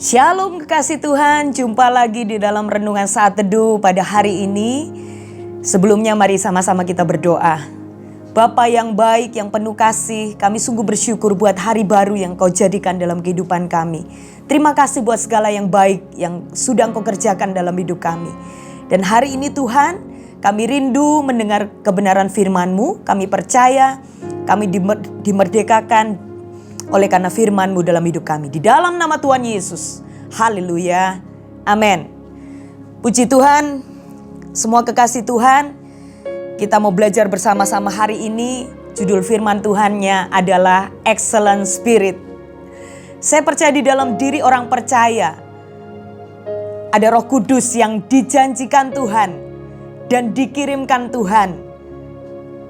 Shalom kekasih Tuhan, jumpa lagi di dalam renungan saat teduh pada hari ini. Sebelumnya mari sama-sama kita berdoa. Bapa yang baik, yang penuh kasih, kami sungguh bersyukur buat hari baru yang Kau jadikan dalam kehidupan kami. Terima kasih buat segala yang baik yang sudah Engkau kerjakan dalam hidup kami. Dan hari ini Tuhan, kami rindu mendengar kebenaran firman-Mu. Kami percaya kami dimerdekakan oleh karena firman-Mu dalam hidup kami. Di dalam nama Tuhan Yesus. Haleluya. Amin. Puji Tuhan, semua kekasih Tuhan, kita mau belajar bersama-sama hari ini. Judul firman Tuhannya adalah Excellent Spirit. Saya percaya di dalam diri orang percaya ada Roh Kudus yang dijanjikan Tuhan dan dikirimkan Tuhan.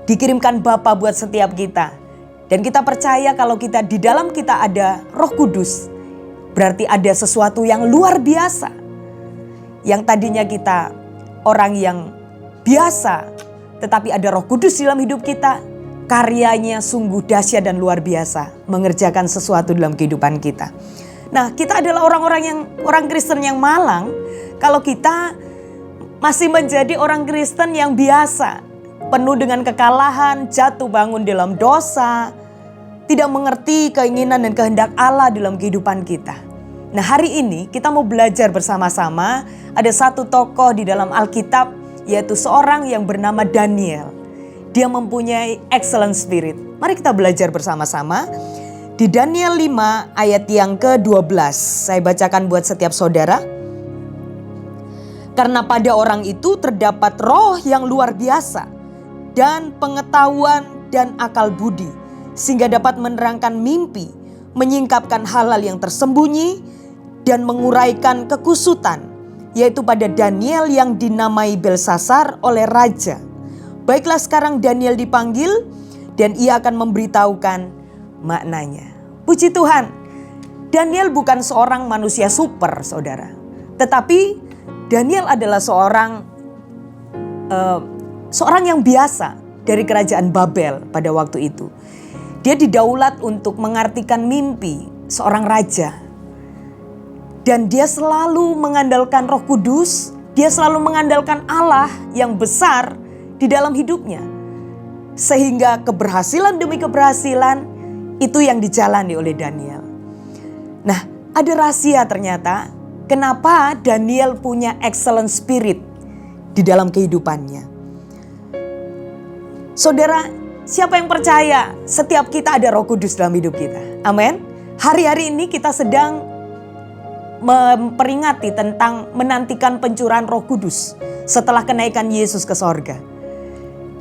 Dikirimkan Bapa buat setiap kita. Dan kita percaya kalau di dalam kita ada Roh Kudus, berarti ada sesuatu yang luar biasa. Yang tadinya kita orang yang biasa, tetapi ada Roh Kudus dalam hidup kita, karyanya sungguh dahsyat dan luar biasa, mengerjakan sesuatu dalam kehidupan kita. Nah, kita adalah orang Kristen yang malang kalau kita masih menjadi orang Kristen yang biasa, penuh dengan kekalahan, jatuh bangun dalam dosa, tidak mengerti keinginan dan kehendak Allah dalam kehidupan kita. Nah, hari ini kita mau belajar bersama-sama. Ada satu tokoh di dalam Alkitab, yaitu seorang yang bernama Daniel. Dia mempunyai excellent spirit. Mari kita belajar bersama-sama. Di Daniel 5 ayat yang ke-12. Saya bacakan buat setiap saudara. Karena pada orang itu terdapat roh yang luar biasa dan pengetahuan dan akal budi, sehingga dapat menerangkan mimpi, menyingkapkan hal-hal yang tersembunyi, dan menguraikan kekusutan, yaitu pada Daniel yang dinamai Belsasar oleh raja. Baiklah, sekarang Daniel dipanggil dan ia akan memberitahukan maknanya. Puji Tuhan, Daniel bukan seorang manusia super, saudara. Tetapi Daniel adalah seorang yang biasa dari kerajaan Babel pada waktu itu. Dia didaulat untuk mengartikan mimpi seorang raja. Dan dia selalu mengandalkan Roh Kudus, dia selalu mengandalkan Allah yang besar di dalam hidupnya. Sehingga keberhasilan demi keberhasilan itu yang dijalani oleh Daniel. Nah, ada rahasia ternyata kenapa Daniel punya excellent spirit di dalam kehidupannya. Saudara, siapa yang percaya setiap kita ada Roh Kudus dalam hidup kita? Amin. Hari-hari ini kita sedang memperingati tentang menantikan pencurahan Roh Kudus setelah kenaikan Yesus ke sorga.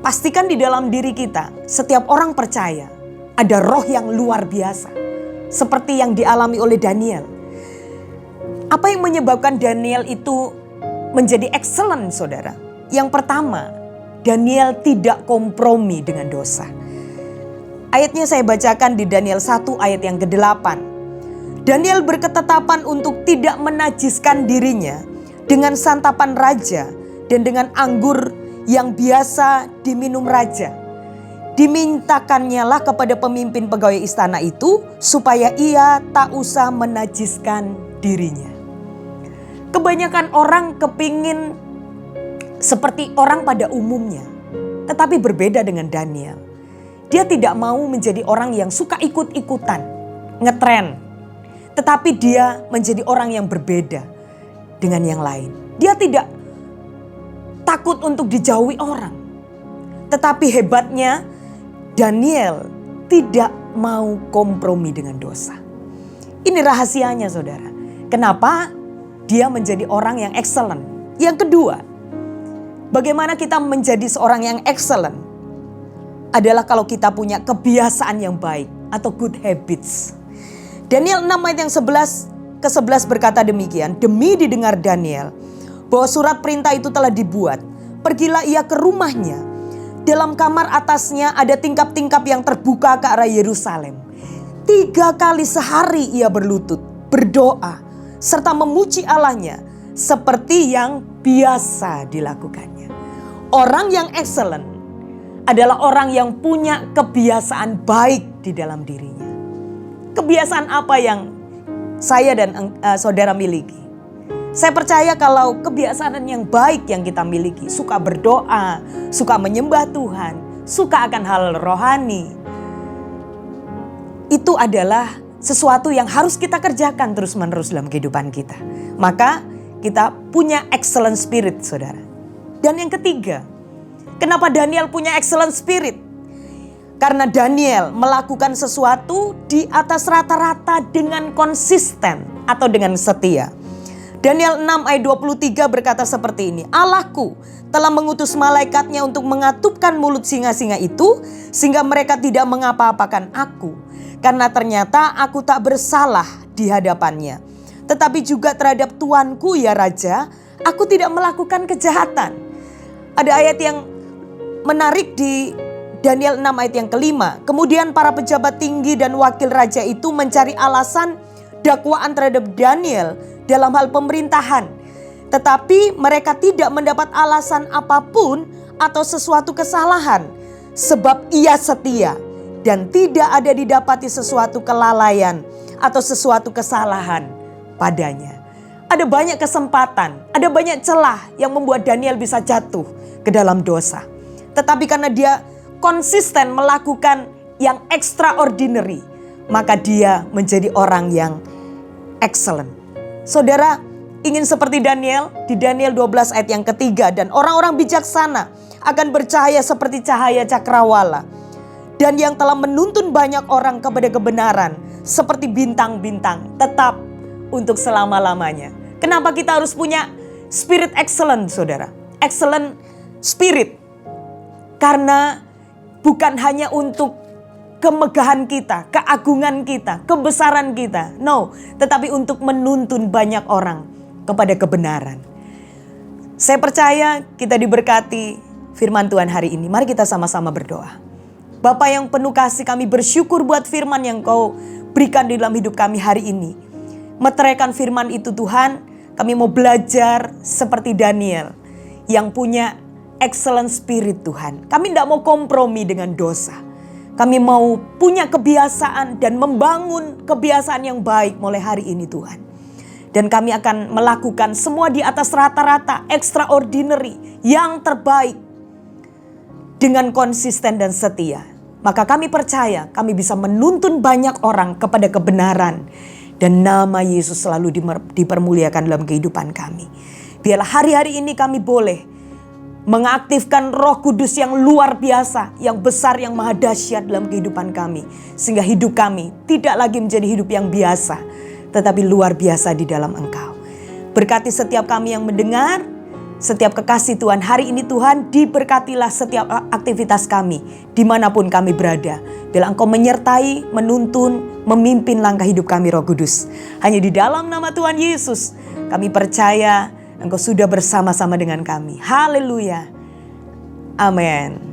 Pastikan di dalam diri kita, setiap orang percaya ada roh yang luar biasa. Seperti yang dialami oleh Daniel. Apa yang menyebabkan Daniel itu menjadi excellent, saudara? Yang pertama, Daniel tidak kompromi dengan dosa. Ayatnya saya bacakan di Daniel 1 ayat yang ke-8. Daniel berketetapan untuk tidak menajiskan dirinya dengan santapan raja dan dengan anggur yang biasa diminum raja. Dimintakannya lah kepada pemimpin pegawai istana itu supaya ia tak usah menajiskan dirinya. Kebanyakan orang kepingin seperti orang pada umumnya, tetapi berbeda dengan Daniel. Dia tidak mau menjadi orang yang suka ikut-ikutan, ngetren. Tetapi dia menjadi orang yang berbeda dengan yang lain. Dia tidak takut untuk dijauhi orang. Tetapi hebatnya Daniel tidak mau kompromi dengan dosa. Ini rahasianya, saudara. Kenapa dia menjadi orang yang excellent? Yang kedua, bagaimana kita menjadi seorang yang excellent? Adalah kalau kita punya kebiasaan yang baik atau good habits. Daniel 6 ayat yang ke-11 berkata demikian. Demi didengar Daniel bahwa surat perintah itu telah dibuat, pergilah ia ke rumahnya. Dalam kamar atasnya ada tingkap-tingkap yang terbuka ke arah Yerusalem. 3 kali sehari ia berlutut, berdoa, serta memuji Allahnya seperti yang biasa dilakukannya. Orang yang excellent adalah orang yang punya kebiasaan baik di dalam dirinya. Kebiasaan apa yang saya dan saudara miliki. Saya percaya kalau kebiasaan yang baik yang kita miliki, suka berdoa, suka menyembah Tuhan, suka akan hal rohani, itu adalah sesuatu yang harus kita kerjakan terus-menerus dalam kehidupan kita. Maka kita punya excellent spirit, saudara. Dan yang ketiga, kenapa Daniel punya excellent spirit? Karena Daniel melakukan sesuatu di atas rata-rata dengan konsisten atau dengan setia. Daniel 6 ayat 23 berkata seperti ini. Allahku telah mengutus malaikatnya untuk mengatupkan mulut singa-singa itu, sehingga mereka tidak mengapa-apakan aku. Karena ternyata aku tak bersalah di hadapannya. Tetapi juga terhadap tuanku ya Raja, aku tidak melakukan kejahatan. Ada ayat yang menarik di Daniel 6 ayat yang kelima. Kemudian para pejabat tinggi dan wakil raja itu mencari alasan dakwaan terhadap Daniel dalam hal pemerintahan. Tetapi mereka tidak mendapat alasan apapun atau sesuatu kesalahan. Sebab ia setia dan tidak ada didapati sesuatu kelalaian atau sesuatu kesalahan padanya. Ada banyak kesempatan, ada banyak celah yang membuat Daniel bisa jatuh ke dalam dosa. Tetapi karena dia konsisten melakukan yang extraordinary, maka dia menjadi orang yang excellent. Saudara ingin seperti Daniel? Di Daniel 12 ayat yang ketiga, dan orang-orang bijaksana akan bercahaya seperti cahaya cakrawala. Dan yang telah menuntun banyak orang kepada kebenaran seperti bintang-bintang tetap untuk selama-lamanya. Kenapa kita harus punya spirit excellent, saudara? Excellent spirit. Karena bukan hanya untuk kemegahan kita, keagungan kita, kebesaran kita. No, tetapi untuk menuntun banyak orang kepada kebenaran. Saya percaya kita diberkati firman Tuhan hari ini. Mari kita sama-sama berdoa. Bapa yang penuh kasih, kami bersyukur buat firman yang Kau berikan di dalam hidup kami hari ini. Meteraikan firman itu Tuhan, kami mau belajar seperti Daniel yang punya excellent spirit Tuhan. Kami tidak mau kompromi dengan dosa. Kami mau punya kebiasaan dan membangun kebiasaan yang baik mulai hari ini Tuhan. Dan kami akan melakukan semua di atas rata-rata, extraordinary, yang terbaik. Dengan konsisten dan setia, maka kami percaya kami bisa menuntun banyak orang kepada kebenaran. Dan nama Yesus selalu dipermuliakan dalam kehidupan kami. Biarlah hari-hari ini kami boleh mengaktifkan Roh Kudus yang luar biasa, yang besar, yang maha dahsyat dalam kehidupan kami. Sehingga hidup kami tidak lagi menjadi hidup yang biasa, tetapi luar biasa di dalam Engkau. Berkati setiap kami yang mendengar, setiap kekasih Tuhan hari ini Tuhan, diberkatilah setiap aktivitas kami dimanapun kami berada. Bila Engkau menyertai, menuntun, memimpin langkah hidup kami Roh Kudus. Hanya di dalam nama Tuhan Yesus kami percaya Engkau sudah bersama-sama dengan kami. Haleluya. Amin.